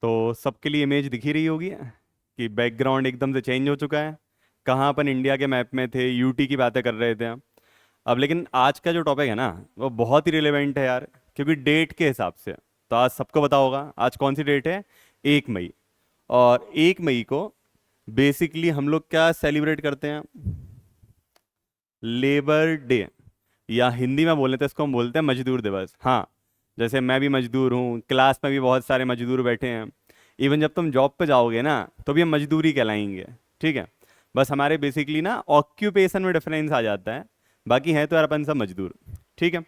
तो सबके लिए इमेज दिख ही रही होगी कि बैकग्राउंड एकदम से चेंज हो चुका है। कहाँ अपन इंडिया के मैप में थे, यूटी की बातें कर रहे थे अब लेकिन आज का जो टॉपिक है ना, वो बहुत ही रिलेवेंट है यार, क्योंकि डेट के हिसाब से। तो आज सबको पता होगा आज कौन सी डेट है। 1 मई। और 1 मई को बेसिकली हम लोग क्या सेलिब्रेट करते हैं? Labour day. या हिंदी में बोले तो इसको हम बोलते हैं मजदूर दिवस। हाँ, जैसे मैं भी मजदूर हूँ, क्लास में भी बहुत सारे मजदूर बैठे हैं। इवन जब तुम जॉब पे जाओगे ना, तो भी हम मजदूरी कहलाएंगे। ठीक है। बस हमारे बेसिकली ना ऑक्यूपेशन में डिफरेंस आ जाता है। बाकी है तो यार अपन सब मजदूर। ठीक है।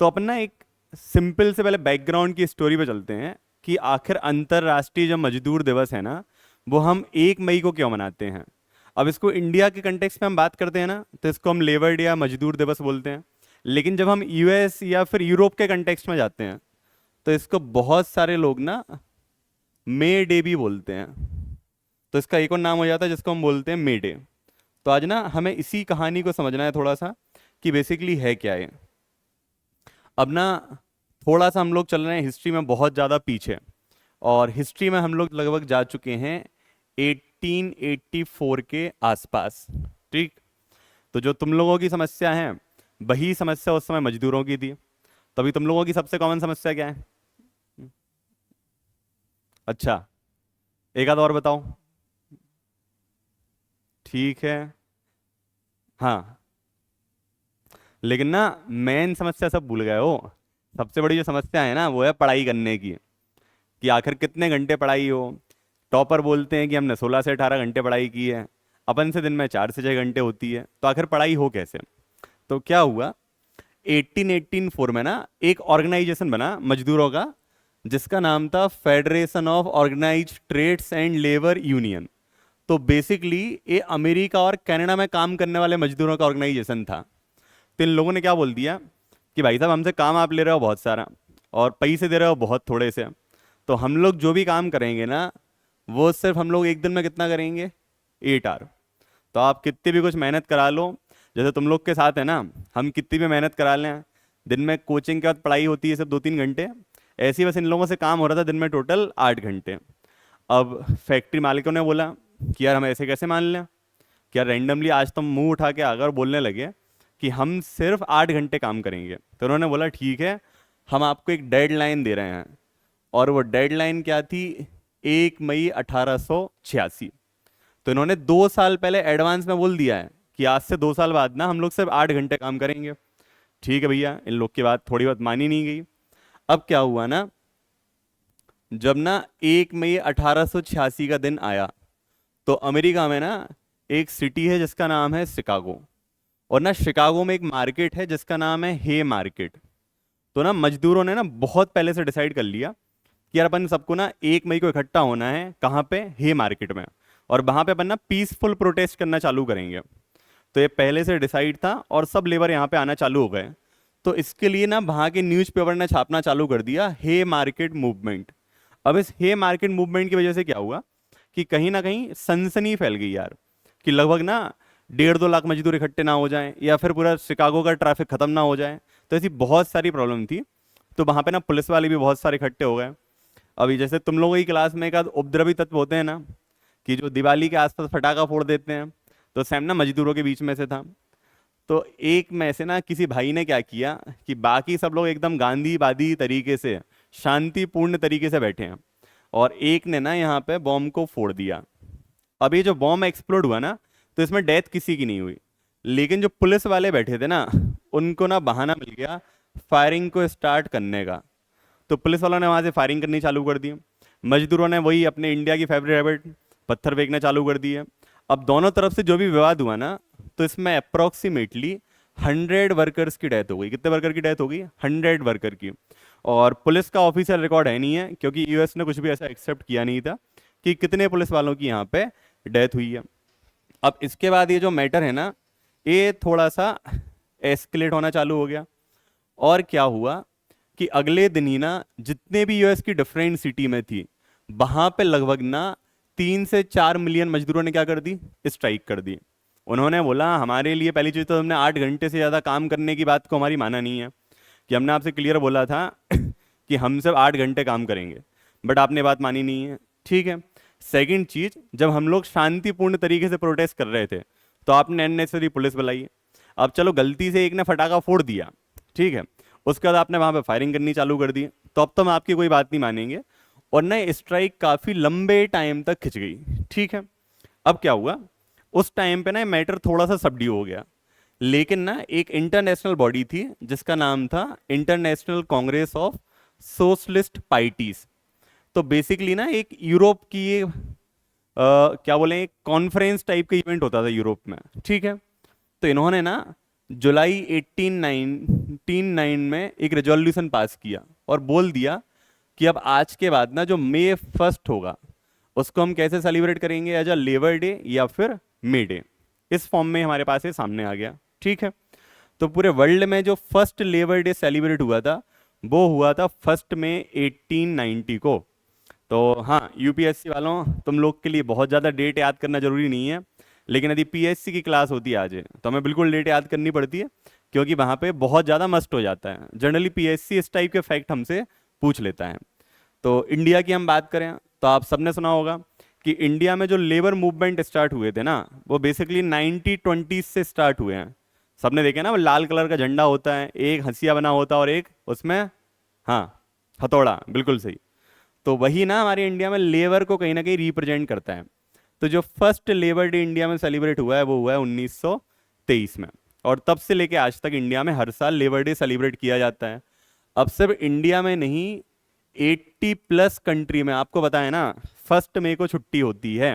तो अपन ना एक सिंपल से पहले बैकग्राउंड की स्टोरी पे चलते हैं कि आखिर अंतर्राष्ट्रीय जो मजदूर दिवस है ना, वो हम 1 मई को क्यों मनाते हैं। अब इसको इंडिया के कंटेक्स्ट में हम बात करते हैं ना, तो इसको हम लेबर डे या मजदूर दिवस बोलते हैं। लेकिन जब हम यूएस या फिर यूरोप के कंटेक्स्ट में जाते हैं, तो इसको बहुत सारे लोग ना मे डे भी बोलते हैं। तो इसका एक और नाम हो जाता है जिसको हम बोलते हैं मे डे। तो आज ना हमें इसी कहानी को समझना है थोड़ा सा, कि बेसिकली है क्या ये। अब ना थोड़ा सा हम लोग चल रहे हैं हिस्ट्री में बहुत ज़्यादा पीछे। और हिस्ट्री में हम लोग लगभग जा चुके हैं 1884 के आसपास। ठीक। तो जो तुम लोगों की समस्या है, वही समस्या उस समय मजदूरों की थी। तभी तुम लोगों की सबसे कॉमन समस्या क्या है? अच्छा, एक आध और बताओ। ठीक है। हाँ, लेकिन ना मेन समस्या सब भूल गए हो। सबसे बड़ी जो समस्या है ना, वो है पढ़ाई करने की। कि आखिर कितने घंटे पढ़ाई हो। टॉपर बोलते हैं कि हमने 16 से 18 घंटे पढ़ाई की है। अपन से दिन में 4 से 6 घंटे होती है, तो आखिर पढ़ाई हो कैसे? तो क्या हुआ, 1884 में ना एक ऑर्गेनाइजेशन बना मजदूरों का, जिसका नाम था federation of organised trades and labour union. तो बेसिकली ये अमेरिका और कनाडा में काम करने वाले मजदूरों का ऑर्गेनाइजेशन था। तो इन लोगों ने क्या बोल दिया कि भाई साहब, हमसे काम आप ले रहे हो बहुत सारा, और पैसे दे रहे हो बहुत थोड़े से। तो हम लोग जो भी काम करेंगे ना, वो सिर्फ हम लोग एक दिन में कितना करेंगे? 8 आवर। तो आप कितनी भी कुछ मेहनत करा लो, जैसे तुम लोग के साथ है ना, हम कितनी भी मेहनत करा लें, दिन में कोचिंग के बाद पढ़ाई होती है सिर्फ 2-3 घंटे। ऐसे ही बस इन लोगों से काम हो रहा था दिन में टोटल 8 घंटे। अब फैक्ट्री मालिकों ने बोला कि यार हम ऐसे कैसे मान लें? क्या रैंडमली आज तुम मुंह उठा के आकर बोलने लगे कि हम सिर्फ 8 घंटे काम करेंगे? तो उन्होंने बोला ठीक है, हम आपको एक डेडलाइन दे रहे हैं। और वो डेडलाइन क्या थी? 1 मई 1886। तो इन्होंने 2 साल पहले एडवांस में बोल दिया है कि आज से 2 साल बाद ना हम लोग सिर्फ 8 घंटे काम करेंगे। ठीक है भैया, इन लोग की बात थोड़ी बहुत मानी नहीं गई। अब क्या हुआ ना, जब ना 1 मई 1886 का दिन आया, तो अमेरिका में ना एक सिटी है जिसका नाम है शिकागो। और ना शिकागो में एक मार्केट है जिसका नाम है हे मार्केट। तो ना मजदूरों ने ना बहुत पहले से डिसाइड कर लिया कि यार अपन सबको ना 1 मई को इकट्ठा होना है, कहाँ पे? हे मार्केट में। और वहां पे अपन ना पीसफुल प्रोटेस्ट करना चालू करेंगे। तो ये पहले से डिसाइड था और सब लेबर यहाँ पे आना चालू हो गए। तो इसके लिए ना वहाँ के न्यूज़पेपर ने छापना चालू कर दिया, हे मार्केट मूवमेंट। अब इस हे मार्केट मूवमेंट की वजह से क्या हुआ कि कहीं ना कहीं सनसनी फैल गई यार, कि लगभग ना 1.5-2 लाख मजदूर इकट्ठे ना हो जाएं, या फिर पूरा शिकागो का ट्रैफिक खत्म ना हो जाए। तो ऐसी बहुत सारी प्रॉब्लम थी। तो वहाँ पे ना पुलिस वाले भी बहुत सारे इकट्ठे हो गए। अभी जैसे तुम लोगों की क्लास में एक आध उपद्रवी तत्व होते हैं ना, कि जो दिवाली के आसपास फटाका फोड़ देते हैं। तो सैम ना मजदूरों के बीच में से था। तो एक में से ना किसी भाई ने क्या किया कि बाकी सब लोग एकदम गांधीवादी तरीके से, शांतिपूर्ण तरीके से बैठे हैं, और एक ने ना यहाँ पे बॉम्ब को फोड़ दिया। अब ये जो बॉम्ब एक्सप्लोड हुआ ना, तो इसमें डेथ किसी की नहीं हुई। लेकिन जो पुलिस वाले बैठे थे ना, उनको ना बहाना मिल गया फायरिंग को स्टार्ट करने का। तो पुलिस वालों ने वहां से फायरिंग करनी चालू कर दी। मजदूरों ने वही अपने इंडिया की फेवरेट हैबिट, पत्थर फेंकना चालू कर दिए। अब दोनों तरफ से जो भी विवाद हुआ ना, तो इसमें अप्रोक्सीमेटली 100 वर्कर्स की डेथ हो गई। कितने वर्कर की डेथ हो गई? 100 वर्कर की। और पुलिस का ऑफिशियल रिकॉर्ड है नहीं है, क्योंकि यूएस ने कुछ भी ऐसा एक्सेप्ट किया नहीं था कि कितने पुलिस वालों की यहाँ पे डेथ हुई है। अब इसके बाद ये जो मैटर है ना, ये थोड़ा सा एस्केलेट होना चालू हो गया। और क्या हुआ कि अगले दिन ही ना जितने भी यूएस की डिफरेंट सिटी में थी, वहां पे लगभग ना 3 से 4 मिलियन मजदूरों ने क्या कर दी? स्ट्राइक कर दी। उन्होंने बोला हमारे लिए पहली चीज तो हमने 8 घंटे से ज्यादा काम करने की बात को हमारी माना नहीं है, कि हमने आपसे क्लियर बोला था कि हम सिर्फ 8 घंटे काम करेंगे। बट आपने बात मानी नहीं है, ठीक है। सेकंड चीज, जब हम लोग शांतिपूर्ण तरीके से प्रोटेस्ट कर रहे थे तो आपने अननेसेसरी पुलिस बुलाई। अब चलो गलती से एक ने फटाका फोड़ दिया, ठीक है, उसके बाद आपने वहां पे फायरिंग करनी चालू कर दी, तो अब तो हम आपकी कोई बात नहीं मानेंगे। और ना स्ट्राइक काफी लंबे टाइम तक खिंच गई, ठीक है। अब क्या हुआ, उस टाइम पे ना मैटर थोड़ा सा सबड्यू हो गया, लेकिन ना एक इंटरनेशनल बॉडी थी जिसका नाम था international Congress of socialist parties. तो बेसिकली ना एक यूरोप की क्या बोले, एक कॉन्फ्रेंस टाइप का इवेंट होता था यूरोप में, ठीक है। तो इन्होंने ना जुलाई 1899 में एक रेजोल्यूशन पास किया और बोल दिया कि अब आज के बाद ना जो मई 1 होगा उसको हम कैसे सेलिब्रेट करेंगे, एज अ लेबर डे या फिर मे डे। इस फॉर्म में हमारे पास ये सामने आ गया, ठीक है। तो पूरे वर्ल्ड में जो फर्स्ट लेबर डे सेलिब्रेट हुआ था वो हुआ था 1 मई 1890 को। तो हाँ, यूपीएससी वालों, तुम लोग के लिए बहुत ज़्यादा डेट याद करना जरूरी नहीं है, लेकिन यदि पीएससी की क्लास होती है आज तो हमें बिल्कुल डेट याद करनी पड़ती है, क्योंकि वहाँ पे बहुत ज़्यादा मस्ट हो जाता है। जनरली पीएससी इस टाइप के फैक्ट हमसे पूछ लेता है। तो इंडिया की हम बात करें तो आप सबने सुना होगा कि इंडिया में जो लेबर मूवमेंट स्टार्ट हुए थे ना, वो बेसिकली 1920 से स्टार्ट हुए हैं। सबने देखे ना, वो लाल कलर का झंडा होता है, एक हंसिया बना होता है और एक उसमें, हाँ, हथौड़ा, बिल्कुल सही। तो वही ना हमारे इंडिया में लेबर को कहीं ना कहीं रिप्रेजेंट करता है। तो जो फर्स्ट लेबर डे इंडिया में सेलिब्रेट हुआ है वो हुआ है 1923 में, और तब से लेके आज तक इंडिया में हर साल लेबर डे सेलिब्रेट किया जाता है। अब सिर्फ इंडिया में नहीं, 80+ कंट्री में, आपको पता है ना 1 मई को छुट्टी होती है।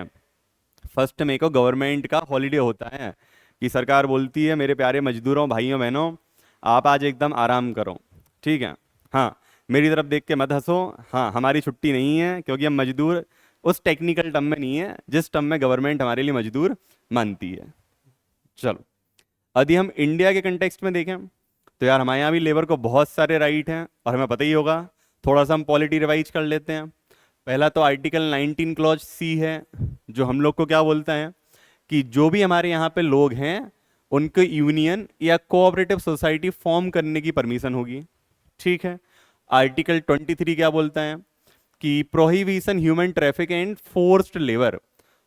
1 मई को गवर्नमेंट का हॉलीडे होता है कि सरकार बोलती है मेरे प्यारे मजदूरों, भाइयों बहनों, आप आज एकदम आराम करो, ठीक है। हाँ, मेरी तरफ देख के मत हंसो, हाँ हमारी छुट्टी नहीं है, क्योंकि हम मजदूर उस टेक्निकल टर्म में नहीं है जिस टर्म में गवर्नमेंट हमारे लिए मजदूर मानती है। चलो, यदि हम इंडिया के कंटेक्स्ट में देखें तो यार हमारे यहाँ भी लेबर को बहुत सारे राइट हैं और हमें पता ही होगा। थोड़ा सा हम पॉलिटी रिवाइज कर लेते हैं। पहला तो आर्टिकल 19 क्लॉज सी है, जो हम लोग को क्या बोलता है कि जो भी हमारे यहाँ पे लोग हैं उनको यूनियन या कोऑपरेटिव सोसाइटी फॉर्म करने की परमिशन होगी, ठीक है। आर्टिकल 23 क्या बोलता है कि prohibition human traffic and forced labour.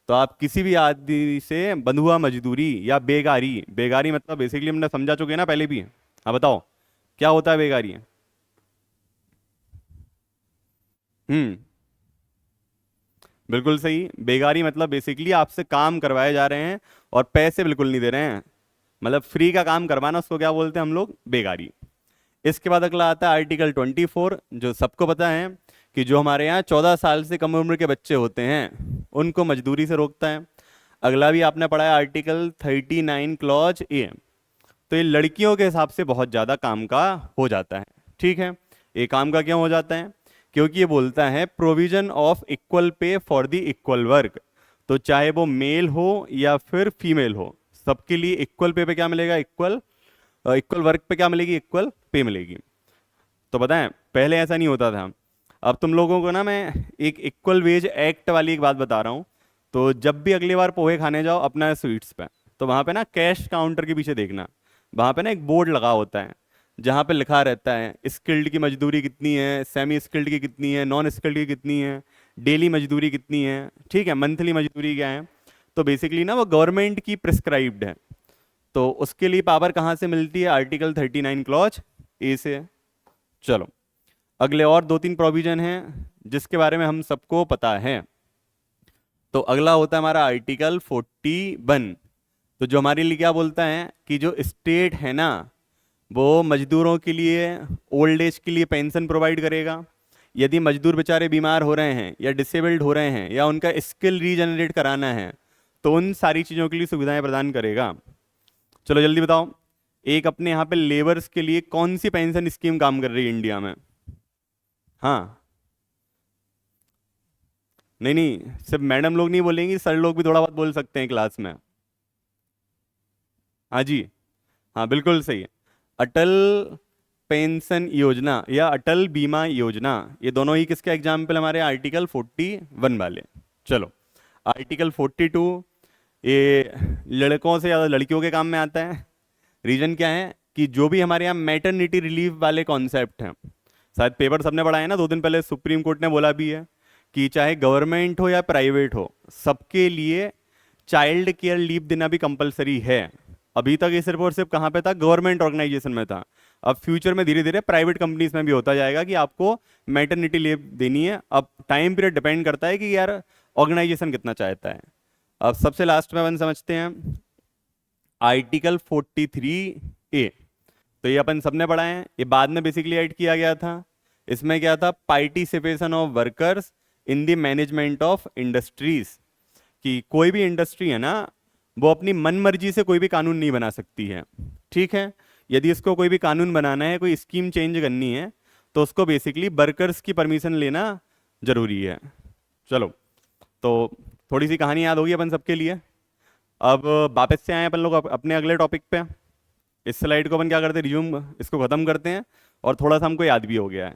तो आप किसी भी आदमी से बंधुआ मजदूरी या बेगारी, बेगारी मतलब बेसिकली हमने समझा चुके हैं ना पहले भी। अब बताओ क्या होता है बेगारी? हम्म, बिल्कुल सही। बेगारी मतलब बेसिकली आपसे काम करवाए जा रहे हैं और पैसे बिल्कुल नहीं दे रहे हैं, मतलब फ्री का काम करवाना, उसको क्या बोलते हैं हम लोग? बेगारी। इसके बाद अगला आता है आर्टिकल 24, जो सबको पता है कि जो हमारे यहाँ 14 साल से कम उम्र के बच्चे होते हैं उनको मजदूरी से रोकता है। अगला भी आपने पढ़ा है आर्टिकल 39 क्लॉज ए। तो ये लड़कियों के हिसाब से बहुत ज़्यादा काम का हो जाता है, ठीक है। ये काम का क्यों हो जाता है? क्योंकि ये बोलता है provision of equal pay for the equal work. तो चाहे वो मेल हो या फिर फीमेल हो, सबके लिए इक्वल पे क्या मिलेगा? इक्वल, इक्वल वर्क पे क्या मिलेगी? इक्वल पे मिलेगी। तो बताएं, पहले ऐसा नहीं होता था। अब तुम लोगों को ना मैं एक इक्वल वेज एक्ट वाली एक बात बता रहा हूँ। तो जब भी अगली बार पोहे खाने जाओ अपना स्वीट्स पे, तो वहाँ पे ना कैश काउंटर के पीछे देखना, वहाँ पे ना एक बोर्ड लगा होता है जहाँ पे लिखा रहता है स्किल्ड की मजदूरी कितनी है, सेमी स्किल्ड की कितनी है, नॉन स्किल्ड की कितनी है, डेली मजदूरी कितनी है, ठीक है, मंथली मजदूरी क्या है। तो बेसिकली ना वो गवर्नमेंट की प्रिस्क्राइब्ड है। तो उसके लिए पावर कहाँ से मिलती है? आर्टिकल 39 क्लॉज ए से। चलो, अगले और 2-3 प्रोविजन हैं जिसके बारे में हम सबको पता है। तो अगला होता है हमारा आर्टिकल 41। तो जो हमारे लिए क्या बोलता है कि जो स्टेट है ना वो मजदूरों के लिए ओल्ड एज के लिए पेंशन प्रोवाइड करेगा। यदि मजदूर बेचारे बीमार हो रहे हैं या डिसेबल्ड हो रहे हैं या उनका स्किल रीजनरेट कराना है तो उन सारी चीज़ों के लिए सुविधाएं प्रदान करेगा। चलो जल्दी बताओ, एक अपने यहाँ पे लेबर्स के लिए कौन सी पेंशन स्कीम काम कर रही है इंडिया में? हाँ, नहीं नहीं, सिर्फ मैडम लोग नहीं बोलेंगी, सर लोग भी थोड़ा बहुत बोल सकते हैं क्लास में। हाँ जी, हाँ बिल्कुल सही है। अटल पेंशन योजना या अटल बीमा योजना, ये दोनों ही किसके एग्जाम्पल हमारे? आर्टिकल 41 वाले। चलो, आर्टिकल 42, ये लड़कों से ज़्यादा लड़कियों के काम में आता है। रीजन क्या है कि जो भी हमारे यहाँ मैटरनिटी रिलीफ वाले कॉन्सेप्ट हैं, शायद पेपर सबने पढ़ा है ना, 2 दिन पहले सुप्रीम कोर्ट ने बोला भी है कि चाहे गवर्नमेंट हो या प्राइवेट हो, सबके लिए चाइल्ड केयर लीव देना भी कंपलसरी है। अभी तक ये सिर्फ और सिर्फ कहाँ पे था, गवर्नमेंट ऑर्गेनाइजेशन में था। अब फ्यूचर में धीरे धीरे प्राइवेट कंपनीज में भी होता जाएगा कि आपको मैटरनिटी लीव देनी है। अब टाइम पीरियड डिपेंड करता है कि यार ऑर्गेनाइजेशन कितना चाहता है। अब सबसे लास्ट में अपन समझते हैं आर्टिकल 43A। तो ये अपन सबने पढ़ा है, ये बाद में बेसिकली ऐड किया गया था। इसमें क्या था, participation of workers in the management of industries, कि कोई भी इंडस्ट्री है ना, वो अपनी मन मर्जी से कोई भी कानून नहीं बना सकती है। ठीक है, यदि इसको कोई भी कानून बनाना है, कोई स्कीम चेंज करनी है, तो उसको बेसिकली वर्कर्स की परमिशन लेना जरूरी है। चलो, तो थोड़ी सी कहानी याद होगी अपन सबके लिए। अब वापस से आए अपन लोग अपने अगले टॉपिक पे। इस स्लाइड को अपन क्या करते हैं, रिज्यूम इसको खत्म करते हैं, और थोड़ा सा हमको याद भी हो गया है।